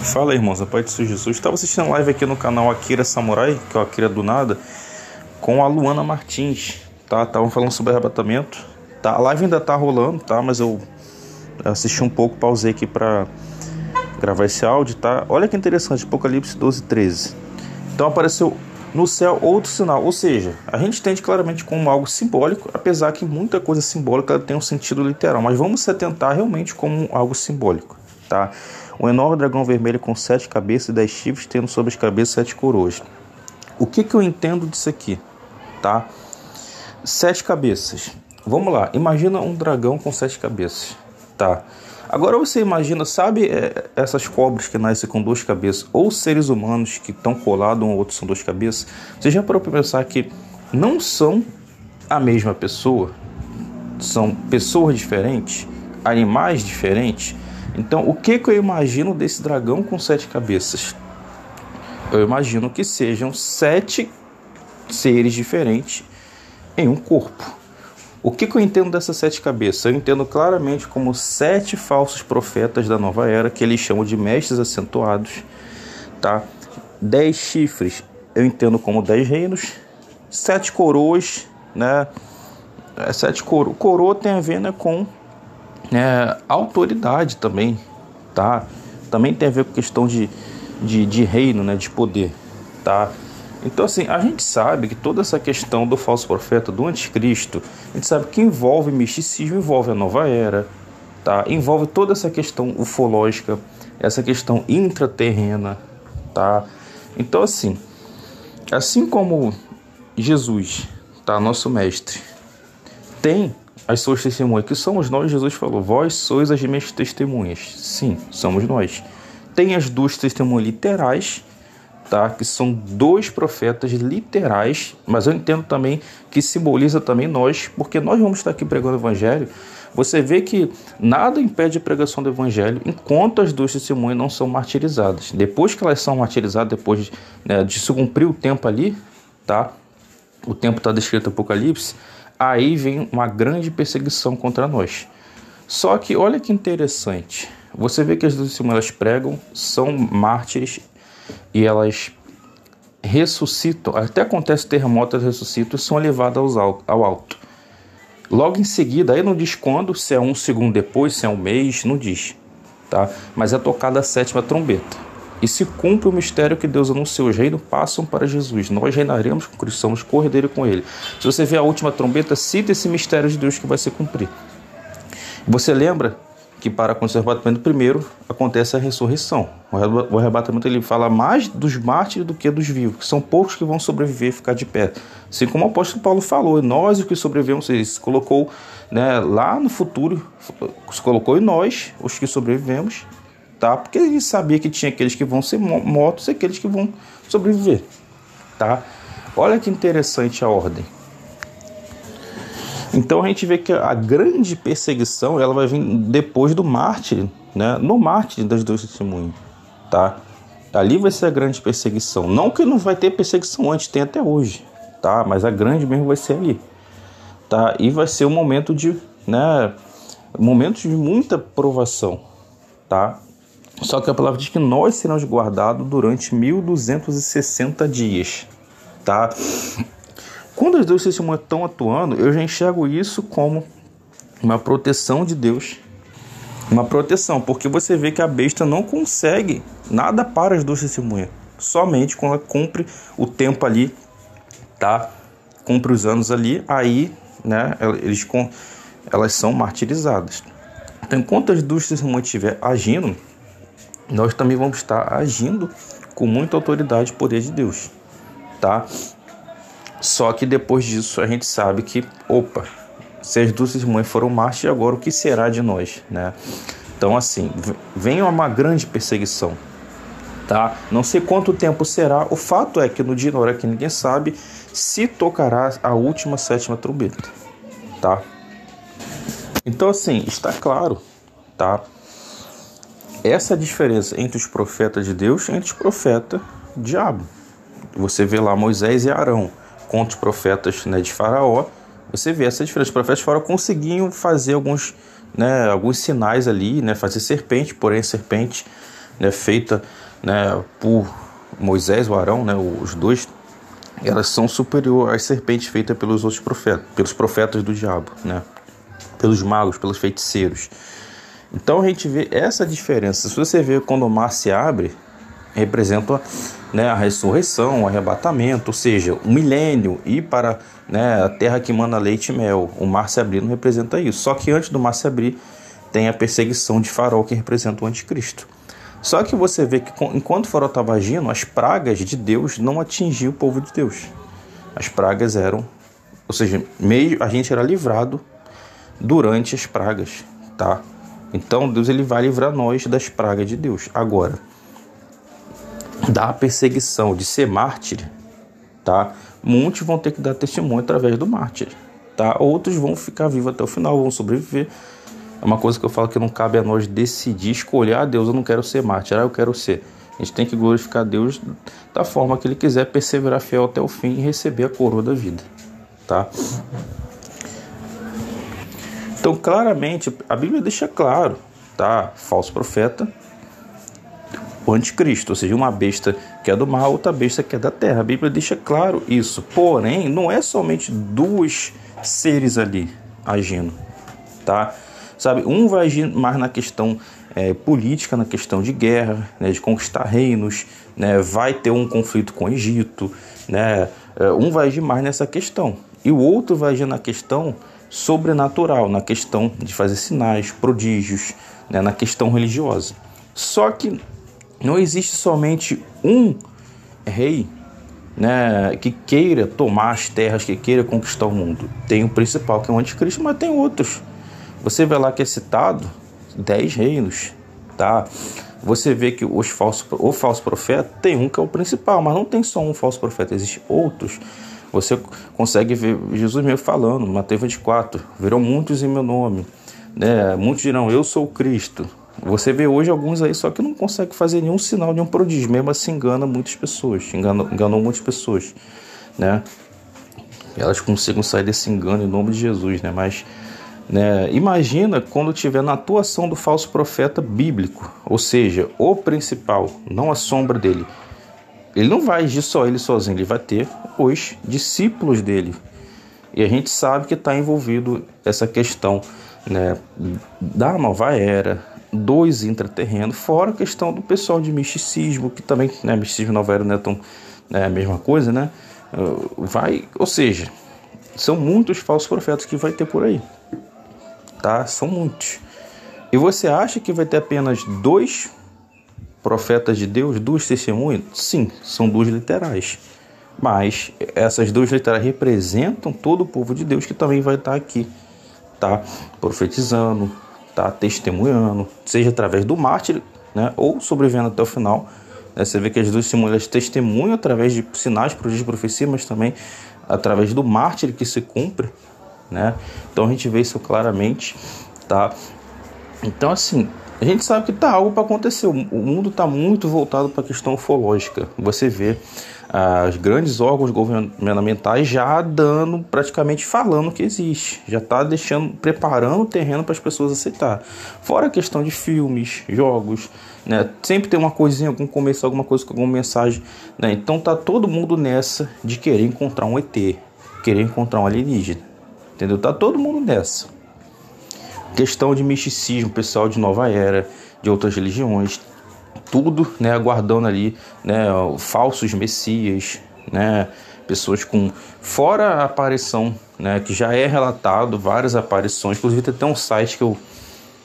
Fala aí, irmãos, a paz de Jesus. Estava assistindo live aqui no canal Akira Samurai, que é o Akira do Nada, com a Luana Martins, tá? Estavam falando sobre arrebatamento, tá? A live ainda tá rolando, tá? Mas eu assisti um pouco, pausei aqui para gravar esse áudio, tá? Olha que interessante, Apocalipse 12:13. Então apareceu no céu outro sinal, ou seja, a gente entende claramente como algo simbólico, apesar que muita coisa simbólica tem um sentido literal, mas vamos se atentar realmente como algo simbólico, tá? Um enorme dragão vermelho com 7 cabeças e 10 chifres, tendo sobre as cabeças 7 coroas. O que eu entendo disso aqui, tá? 7 cabeças. Vamos lá, imagina um dragão com 7 cabeças, tá? Agora você imagina, sabe essas cobras que nascem com 2 cabeças, ou seres humanos que estão colados um ao outro são 2 cabeças? Você já parou para pensar que não são a mesma pessoa? São pessoas diferentes, animais diferentes? Então, o que eu imagino desse dragão com 7 cabeças? Eu imagino que sejam 7 seres diferentes em um corpo. O que eu entendo dessas 7 cabeças? Eu entendo claramente como 7 falsos profetas da nova era, que eles chamam de mestres acentuados, tá? 10 chifres, eu entendo como 10 reinos. 7 coroas, né? 7 coroa tem a ver, né, com autoridade também, tá? Também tem a ver com questão de reino, né, de poder, tá? Então, assim, a gente sabe que toda essa questão do falso profeta, do anticristo, a gente sabe que envolve misticismo, envolve a nova era, tá? Envolve toda essa questão ufológica, essa questão intraterrena, tá? Então, assim como Jesus, tá, nosso mestre, tem as suas testemunhas, que somos nós. Jesus falou: vós sois as minhas testemunhas. Sim, somos nós. Tem as 2 testemunhas literais, tá? Que são 2 profetas literais, mas eu entendo também que simboliza também nós, porque nós vamos estar aqui pregando o evangelho. Você vê que nada impede a pregação do evangelho enquanto as 2 testemunhas não são martirizadas. Depois que elas são martirizadas, depois de se cumprir o tempo ali, tá? O tempo está descrito no Apocalipse. Aí vem uma grande perseguição contra nós. Só que olha que interessante. Você vê que as 2 testemunhas pregam, são mártires e elas ressuscitam. Até acontece terremoto, elas ressuscitam e são levadas ao alto. Logo em seguida, aí não diz quando, se é 1 segundo depois, se é 1 mês, não diz, tá? Mas é tocada a 7ª trombeta. E se cumpre o mistério que Deus anunciou, os reinos passam para Jesus. Nós reinaremos com Cristo, somos cordeiro com Ele. Se você vê a última trombeta, cita esse mistério de Deus que vai se cumprir. Você lembra que para acontecer o arrebatamento primeiro, acontece a ressurreição. O arrebatamento ele fala mais dos mártires do que dos vivos, que são poucos que vão sobreviver e ficar de pé. Assim como o apóstolo Paulo falou, nós os que sobrevivemos, ele se colocou, né, lá no futuro, se colocou em nós, os que sobrevivemos, tá? Porque ele sabia que tinha aqueles que vão ser mortos e aqueles que vão sobreviver, tá? Olha que interessante a ordem. Então a gente vê que a grande perseguição ela vai vir depois do mártir, né? No mártir das 2 testemunhas, tá? Ali vai ser a grande perseguição. Não que não vai ter perseguição antes, tem até hoje, tá? Mas a grande mesmo vai ser ali, tá? E vai ser um momento de, momentos de muita provação, tá? Só que a palavra diz que nós seremos guardados durante 1260 dias, tá? Quando as 2 testemunhas estão atuando, eu já enxergo isso como uma proteção de Deus. Uma proteção, porque você vê que a besta não consegue nada para as 2 testemunhas. Somente quando ela cumpre o tempo ali, tá? Cumpre os anos ali, aí, né, elas são martirizadas. Então, enquanto as 2 testemunhas estiverem agindo, nós também vamos estar agindo com muita autoridade e poder de Deus, tá? Só que depois disso a gente sabe que, se as 2 testemunhas foram mártires, agora o que será de nós, né? Então, assim, vem uma grande perseguição, tá? Não sei quanto tempo será. O fato é que no dia e na hora que ninguém sabe, se tocará a última 7ª trombeta, tá? Então, assim, está claro, tá? Essa diferença entre os profetas de Deus e entre os profetas do diabo. Você vê lá Moisés e Arão contra os profetas, né, de Faraó. Você vê essa diferença. Os profetas de Faraó conseguiam fazer alguns sinais ali, né, fazer serpente, porém a serpente né, feita, né, por Moisés ou Arão, né, os dois, elas são superiores às serpentes feitas pelos outros profetas, pelos profetas do diabo, né, pelos magos, pelos feiticeiros. Então a gente vê essa diferença. Se você vê quando o mar se abre, representa, né, a ressurreição, o arrebatamento, ou seja, o milênio, ir para, né, a terra que mana leite e mel. O mar se abrindo representa isso. Só que antes do mar se abrir, tem a perseguição de Faraó, que representa o anticristo. Só que você vê que enquanto o Faraó estava agindo, as pragas de Deus não atingiam o povo de Deus. As pragas eram, ou seja, a gente era livrado durante as pragas, tá? Então Deus, ele vai livrar nós das pragas de Deus. Agora, da perseguição de ser mártir, tá? Muitos vão ter que dar testemunho através do mártir, tá? Outros vão ficar vivos até o final, vão sobreviver. É uma coisa que eu falo que não cabe a nós decidir, escolher, Deus, eu não quero ser mártir, eu quero ser. A gente tem que glorificar Deus da forma que Ele quiser, perseverar fiel até o fim e receber a coroa da vida, tá? Então, claramente, a Bíblia deixa claro, tá? Falso profeta, o anticristo, ou seja, uma besta que é do mar, outra besta que é da terra. A Bíblia deixa claro isso. Porém, não é somente dois seres ali agindo, tá? Sabe, um vai agir mais na questão política, na questão de guerra, né, de conquistar reinos, né, vai ter um conflito com o Egito, né, um vai agir mais nessa questão. E o outro vai agir na questão sobrenatural, na questão de fazer sinais, prodígios, né, na questão religiosa. Só que não existe somente um rei, né, que queira tomar as terras, que queira conquistar o mundo. Tem o principal, que é o anticristo, mas tem outros. Você vê lá que é citado 10 reinos, tá? Você vê que o falso profeta tem um que é o principal, mas não tem só um falso profeta, existem outros. Você consegue ver Jesus mesmo falando, Mateus 24, virão muitos em meu nome, né? Muitos dirão, eu sou o Cristo. Você vê hoje alguns aí só que não conseguem fazer nenhum sinal, nenhum prodígio, mesmo assim engana muitas pessoas, enganou muitas pessoas, né? Elas conseguem sair desse engano em nome de Jesus, né? Mas, né, imagina quando tiver na atuação do falso profeta bíblico, ou seja, o principal, não a sombra dele. Ele não vai agir só ele sozinho, ele vai ter os discípulos dele. E a gente sabe que está envolvido essa questão, né, da nova era, dos intraterrenos, fora a questão do pessoal de misticismo, que também, né, misticismo e nova era não é tão, né, a mesma coisa, né? Ou seja, são muitos falsos profetas que vai ter por aí, tá? São muitos. E você acha que vai ter apenas 2 profetas de Deus, 2 testemunhas? Sim, são 2 literais. Mas essas 2 literais representam todo o povo de Deus que também vai estar aqui, tá? Profetizando, tá? Testemunhando, seja através do mártir, né? Ou sobrevivendo até o final. Você vê que as 2 testemunhas testemunham através de sinais, prodígios de profecia, mas também através do mártir que se cumpre, né? Então a gente vê isso claramente, tá? Então, assim, a gente sabe que tá algo para acontecer. O mundo está muito voltado para a questão ufológica. Você vê os grandes órgãos governamentais já dando, praticamente falando que existe. Já está preparando o terreno para as pessoas aceitar. Fora a questão de filmes, jogos, né? Sempre tem uma coisinha, algum começo, alguma coisa com alguma mensagem, né? Então tá todo mundo nessa de querer encontrar um ET, querer encontrar um alienígena. Entendeu? Tá todo mundo nessa. Questão de misticismo, pessoal de nova era, de outras religiões, tudo, né, aguardando ali, né, falsos messias, né, pessoas com, fora a aparição, né, que já é relatado, várias aparições, inclusive tem até um site que eu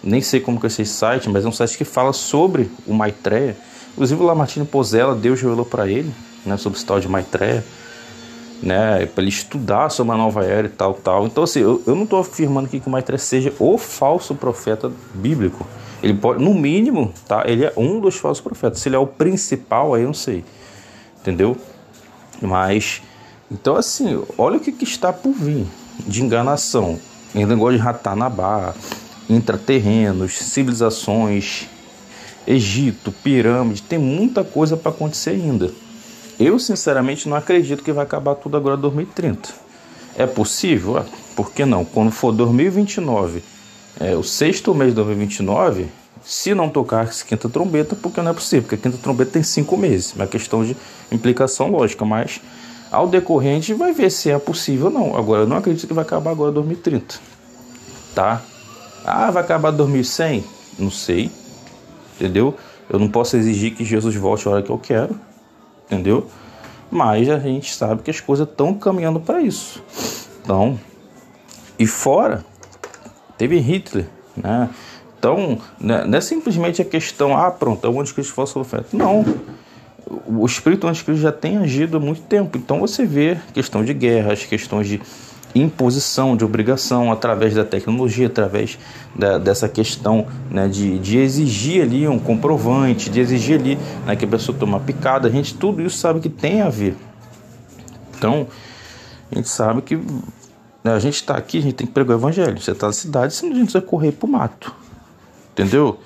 nem sei como que é esse site, mas é um site que fala sobre o Maitreya, inclusive o Lamartine Pozzella, Deus revelou para ele, né, sobre o tal de Maitreya, né, para ele estudar sobre a nova era e tal. Então, assim, eu não estou afirmando aqui que o Maitreya seja o falso profeta bíblico. Ele pode, no mínimo, tá, ele é um dos falsos profetas. Se ele é o principal, aí eu não sei, entendeu? Mas, então, assim, olha o que está por vir de enganação, em negócio de Ratanabá, intraterrenos, civilizações, Egito, pirâmide, tem muita coisa para acontecer ainda. Eu, sinceramente, não acredito que vai acabar tudo agora em 2030. É possível? Por que não? Quando for 2029, o 6º mês de 2029, Se não tocar essa quinta trombeta, porque não é possível, porque a quinta trombeta tem 5 meses, é uma questão de implicação lógica, mas ao decorrer a gente vai ver se é possível ou não. Agora, eu não acredito que vai acabar agora 2030, tá? Vai acabar 2100? Não sei, entendeu? Eu não posso exigir que Jesus volte a hora que eu quero, entendeu? Mas a gente sabe que as coisas estão caminhando para isso. Então, e fora, teve Hitler, né? Então, não é simplesmente a questão, pronto, é o anticristo falso profeta. Não, o espírito anticristo já tem agido há muito tempo. Então você vê questão de guerras, questões de imposição, de obrigação, através da tecnologia, através dessa questão, né, de exigir ali um comprovante, de exigir ali, né, que a pessoa tome uma picada. A gente tudo isso sabe que tem a ver. Então, a gente sabe que, né, a gente está aqui, a gente tem que pregar o evangelho. Você está na cidade, senão a gente vai correr para o mato. Entendeu?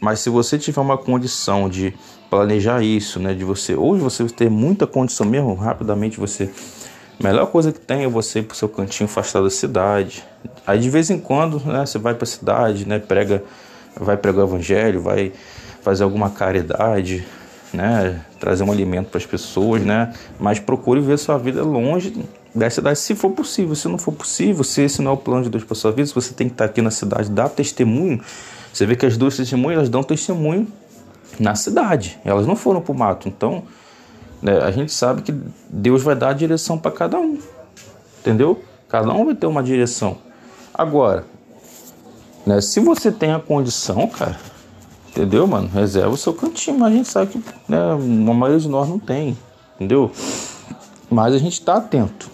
Mas se você tiver uma condição de planejar isso, né, de você, hoje você ter muita condição mesmo, rapidamente você, a melhor coisa que tem é você ir pro seu cantinho afastado da cidade. Aí de vez em quando, né, você vai para a cidade, né, vai pregar o evangelho, vai fazer alguma caridade, né, trazer um alimento para as pessoas, né, mas procure ver sua vida longe da cidade, se for possível. Se não for possível, se esse não é o plano de Deus para sua vida, se você tem que estar aqui na cidade, dar testemunho. Você vê que as duas testemunhas, elas dão testemunho na cidade. Elas não foram para o mato. Então, né, a gente sabe que Deus vai dar a direção para cada um. Entendeu? Cada um vai ter uma direção. Agora, né, se você tem a condição, cara, entendeu, mano? Reserva o seu cantinho. Mas a gente sabe que, né, a maioria de nós não tem. Entendeu? Mas a gente está atento.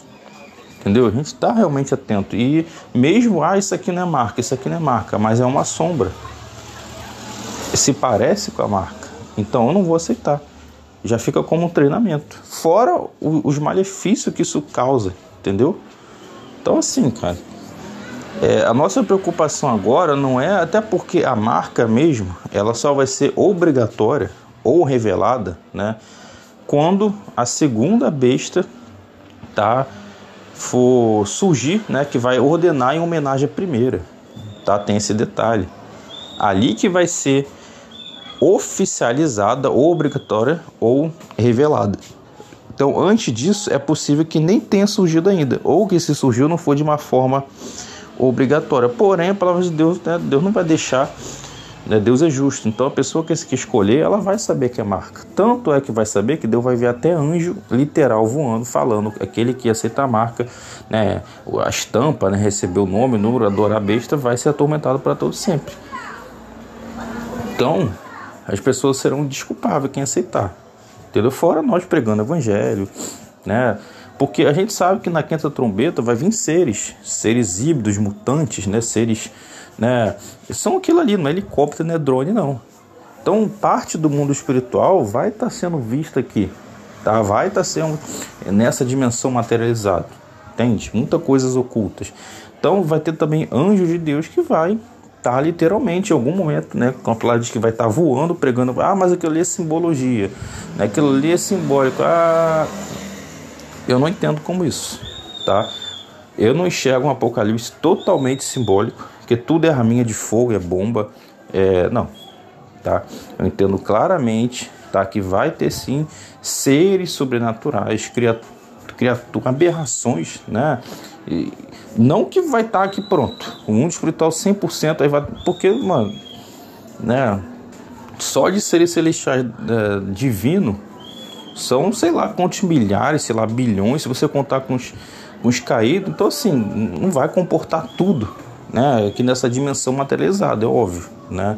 Entendeu? A gente está realmente atento. E mesmo, isso aqui não é marca, isso aqui não é marca, mas é uma sombra. Se parece com a marca, então eu não vou aceitar. Já fica como um treinamento. Fora os malefícios que isso causa, entendeu? Então assim, cara, a nossa preocupação agora não é, até porque a marca mesmo, ela só vai ser obrigatória ou revelada, né, quando a segunda besta for surgir, né, que vai ordenar em homenagem à primeira, tá? Tem esse detalhe. Ali que vai ser oficializada, ou obrigatória, ou revelada. Então, antes disso, é possível que nem tenha surgido ainda, ou que se surgiu não for de uma forma obrigatória. Porém, a palavra de Deus, né, Deus não vai deixar, né, Deus é justo. Então, a pessoa que escolher, ela vai saber que é marca. Tanto é que vai saber que Deus vai ver até anjo literal voando, falando, aquele que aceita a marca, né, a estampa, né, receber o nome, o número, adorar a besta, vai ser atormentado para todo sempre. Então, as pessoas serão desculpáveis quem aceitar, entendeu? Fora nós pregando o evangelho, né? Porque a gente sabe que na quinta trombeta vai vir seres híbridos, mutantes, né? Seres, né? São aquilo ali, não é helicóptero, não é drone, não. Então, parte do mundo espiritual vai estar sendo vista aqui, tá? Vai estar sendo nessa dimensão materializada, entende? Muitas coisas ocultas. Então, vai ter também anjos de Deus que vai tá literalmente em algum momento, né, com a palavra diz que vai estar voando, pregando, mas aquilo ali é simbologia, né, aquilo ali é simbólico, eu não entendo como isso, tá? Eu não enxergo um apocalipse totalmente simbólico, que tudo é arminha de fogo, é bomba, não, tá? Eu entendo claramente, tá, que vai ter sim seres sobrenaturais, criaturas, aberrações, né? E não que vai estar aqui pronto, o mundo espiritual 100% aí vai, porque, mano, né, só de seres celestiais divino são, sei lá, quantos milhares, sei lá, bilhões, se você contar com os caídos, então assim, não vai comportar tudo, né, aqui nessa dimensão materializada, é óbvio, né,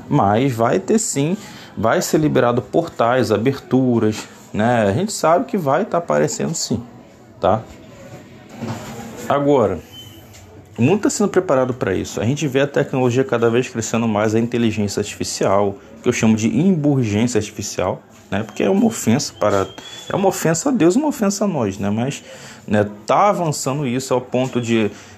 mas vai ter sim, vai ser liberado portais, aberturas, né, a gente sabe que vai estar aparecendo sim, tá? Agora, o mundo está sendo preparado para isso. A gente vê a tecnologia cada vez crescendo mais, a inteligência artificial, que eu chamo de imburgência artificial, né? Porque é uma ofensa a Deus, uma ofensa a nós, né? Mas, né, tá avançando isso ao ponto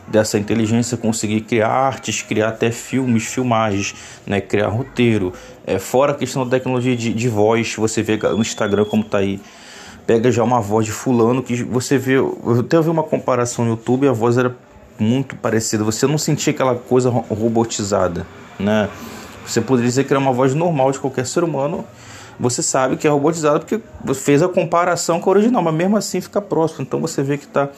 dessa inteligência conseguir criar artes, criar até filmes, filmagens, né? Criar roteiro. Fora a questão da tecnologia de voz, você vê no Instagram como tá aí. Pega já uma voz de fulano que você vê, eu até vi uma comparação no YouTube e a voz era muito parecida, você não sentia aquela coisa robotizada, né? Você poderia dizer que era uma voz normal de qualquer ser humano. Você sabe que é robotizado porque você fez a comparação com a original, mas mesmo assim fica próximo. Então você vê que está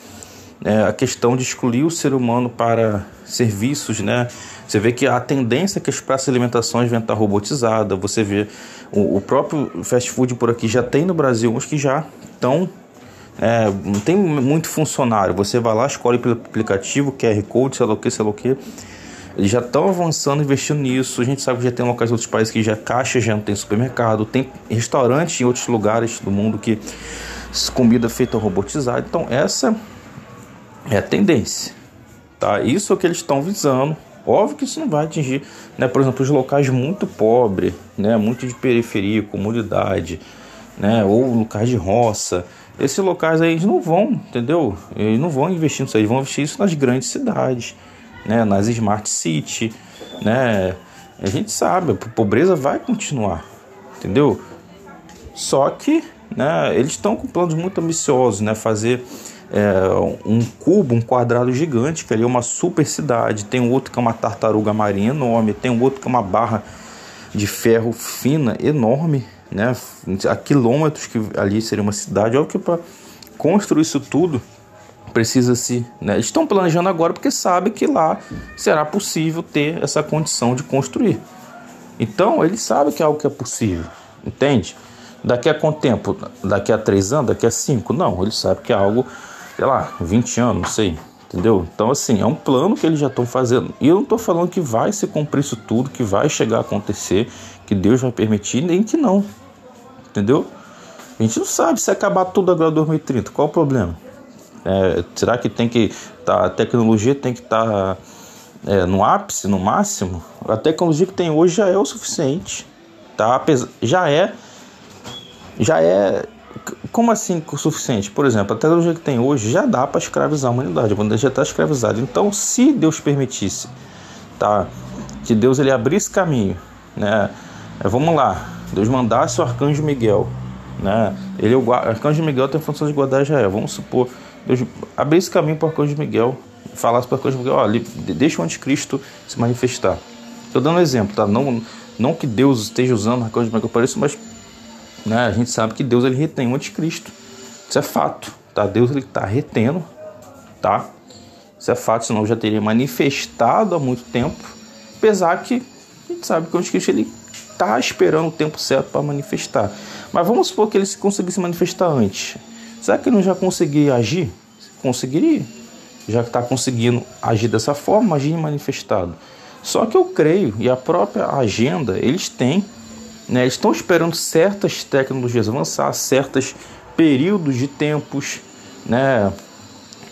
a questão de excluir o ser humano para serviços, né? Você vê que a tendência é que as praças de alimentações vão estar robotizadas. Você vê o próprio fast food por aqui já tem no Brasil uns que já estão... não tem muito funcionário. Você vai lá, escolhe pelo aplicativo, QR Code, sei lá o que. Eles já estão avançando, investindo nisso. A gente sabe que já tem locais em outros países que já caixa, já não tem supermercado. Tem restaurantes em outros lugares do mundo que comida feita robotizada. Então essa é a tendência, tá? Isso é o que eles estão visando. Óbvio que isso não vai atingir, né, por exemplo, os locais muito pobres, né, muito de periferia, comunidade, né, ou locais de roça. Esses locais aí eles não vão, entendeu? Eles não vão investir nisso aí, eles vão investir isso nas grandes cidades, né, nas smart city, né? A gente sabe, a pobreza vai continuar, entendeu? Só que, né, eles estão com planos muito ambiciosos, né, fazer um cubo, um quadrado gigante, que ali é uma super cidade. Tem um outro que é uma tartaruga marinha enorme, tem um outro que é uma barra de ferro fina enorme, né, a quilômetros, que ali seria uma cidade. Óbvio que para construir isso tudo precisa-se, né, eles estão planejando agora porque sabem que lá será possível ter essa condição de construir. Então eles sabem que é algo que é possível, entende? Daqui a quanto tempo? Daqui a 3 anos? Daqui a 5? Não, eles sabem que é algo, sei lá, 20 anos, não sei, entendeu? Então assim, é um plano que eles já estão fazendo. E eu não estou falando que vai se cumprir isso tudo, que vai chegar a acontecer, que Deus vai permitir, nem que não, entendeu? A gente não sabe se acabar tudo agora em 2030, qual o problema? Será que tem que a tecnologia tem que estar no ápice, no máximo? A tecnologia que tem hoje já é o suficiente, tá? Já é, como assim o suficiente? Por exemplo, a tecnologia que tem hoje já dá para escravizar a humanidade, a humanidade já está escravizada. Então, se Deus permitisse, tá, que Deus ele abrisse caminho, né? Vamos lá, Deus mandasse o arcanjo Miguel, né? O arcanjo Miguel tem a função de guardar Israel. Vamos supor, Deus abrisse caminho para o arcanjo Miguel, falasse para o arcanjo Miguel, olha, deixa o anticristo se manifestar. Estou dando um exemplo, tá? Não que Deus esteja usando o arcanjo Miguel para isso, mas, né, a gente sabe que Deus ele retém o anticristo. Isso é fato, tá? Deus ele está retendo, tá? Isso é fato, senão já teria manifestado há muito tempo. Apesar que a gente sabe que o anticristo ele está esperando o tempo certo para manifestar. Mas vamos supor que ele conseguisse manifestar antes. Será que ele não já conseguiria agir? Conseguiria. Já que está conseguindo agir dessa forma, agir manifestado. Só que eu creio, e a própria agenda, eles têm, né, eles estão esperando certas tecnologias avançar, certos períodos de tempos, né?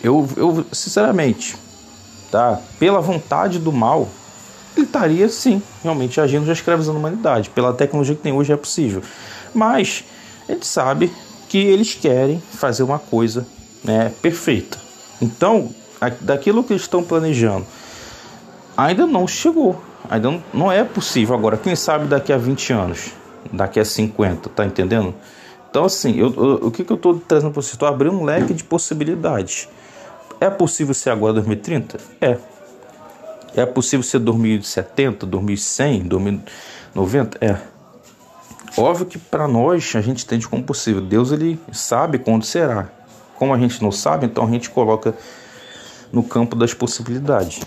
Eu sinceramente, tá, pela vontade do mal, ele estaria sim, realmente agindo, já escravizando a humanidade. Pela tecnologia que tem hoje é possível. Mas a gente sabe que eles querem fazer uma coisa, né, perfeita. Então, daquilo que eles estão planejando, ainda não chegou. Ainda não é possível agora. Quem sabe daqui a 20 anos, daqui a 50, tá entendendo? Então, assim, o que eu estou trazendo para você? Estou abrindo um leque de possibilidades. É possível ser agora 2030? É possível ser 2070, 2100, 2090? É. Óbvio que para nós a gente entende como possível. Deus ele sabe quando será. Como a gente não sabe, então a gente coloca no campo das possibilidades.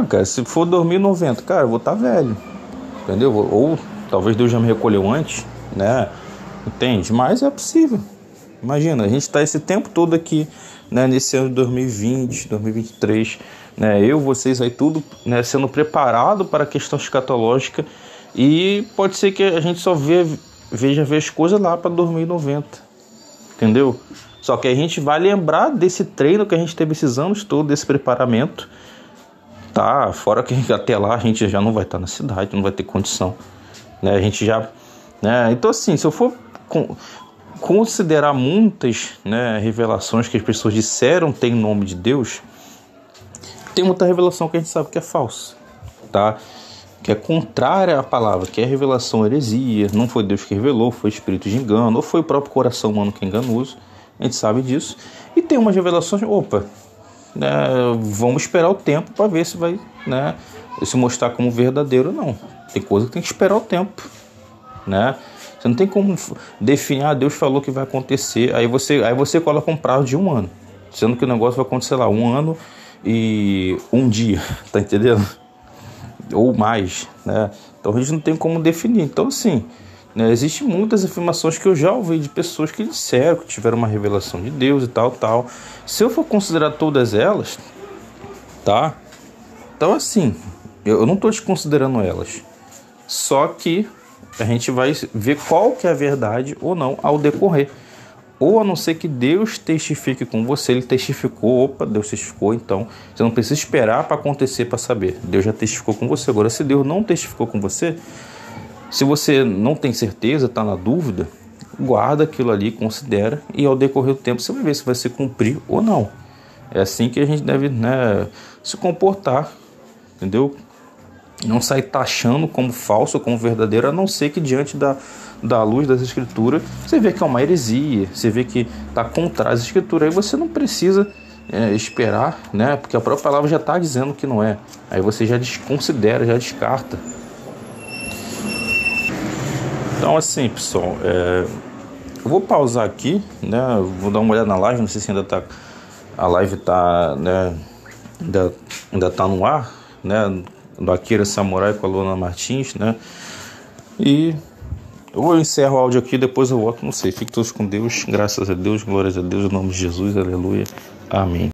Cara, se for 2090, cara, eu vou estar velho, entendeu? Ou talvez Deus já me recolheu antes, né? Entende? Mas é possível. Imagina, a gente está esse tempo todo aqui, né, nesse ano de 2020, 2023, né, vocês aí tudo, né, sendo preparado para a questão escatológica, e pode ser que a gente só veja as coisas lá para 2090, entendeu? Só que a gente vai lembrar desse treino que a gente teve esses anos todos, desse preparamento, tá? Fora que até lá a gente já não vai estar na cidade, não vai ter condição, né? A gente já, né? Então assim, se eu for considerar muitas, né, revelações que as pessoas disseram ter em nome de Deus, tem muita revelação que a gente sabe que é falsa, tá? Que é contrária à palavra, que é revelação heresia, não foi Deus que revelou, foi espírito de engano, ou foi o próprio coração humano que é enganoso, a gente sabe disso. E tem umas revelações, né, vamos esperar o tempo para ver se vai, né, se mostrar como verdadeiro, não. Tem coisa que tem que esperar o tempo, né? Você não tem como definir, Deus falou que vai acontecer, aí você coloca um prazo de 1 ano, sendo que o negócio vai acontecer lá 1 ano e 1 dia, tá entendendo? Ou mais, né? Então a gente não tem como definir. Então, assim, né, existem muitas afirmações que eu já ouvi de pessoas que disseram que tiveram uma revelação de Deus e tal. Se eu for considerar todas elas, tá? Então, assim, eu não estou desconsiderando elas. Só que a gente vai ver qual que é a verdade ou não ao decorrer. Ou a não ser que Deus testifique com você, ele testificou, opa, Deus testificou, então você não precisa esperar para acontecer para saber. Deus já testificou com você. Agora, se Deus não testificou com você, se você não tem certeza, está na dúvida, guarda aquilo ali, considera, e ao decorrer do tempo você vai ver se vai se cumprir ou não. É assim que a gente deve, né, se comportar, entendeu? Não sair taxando como falso ou como verdadeiro, a não ser que diante da luz das escrituras você vê que é uma heresia, você vê que está contra as escrituras, aí você não precisa esperar, né? Porque a própria palavra já está dizendo que não é, aí você já desconsidera, já descarta. Então, assim, pessoal, eu vou pausar aqui, né? Vou dar uma olhada na live, não sei se ainda tá, a live tá, né, ainda tá no ar, né? Do Akira Samurai com a Luana Martins, né? E eu encerro o áudio aqui, depois eu volto, não sei. Fiquem todos com Deus, graças a Deus, glórias a Deus, em nome de Jesus, aleluia, amém.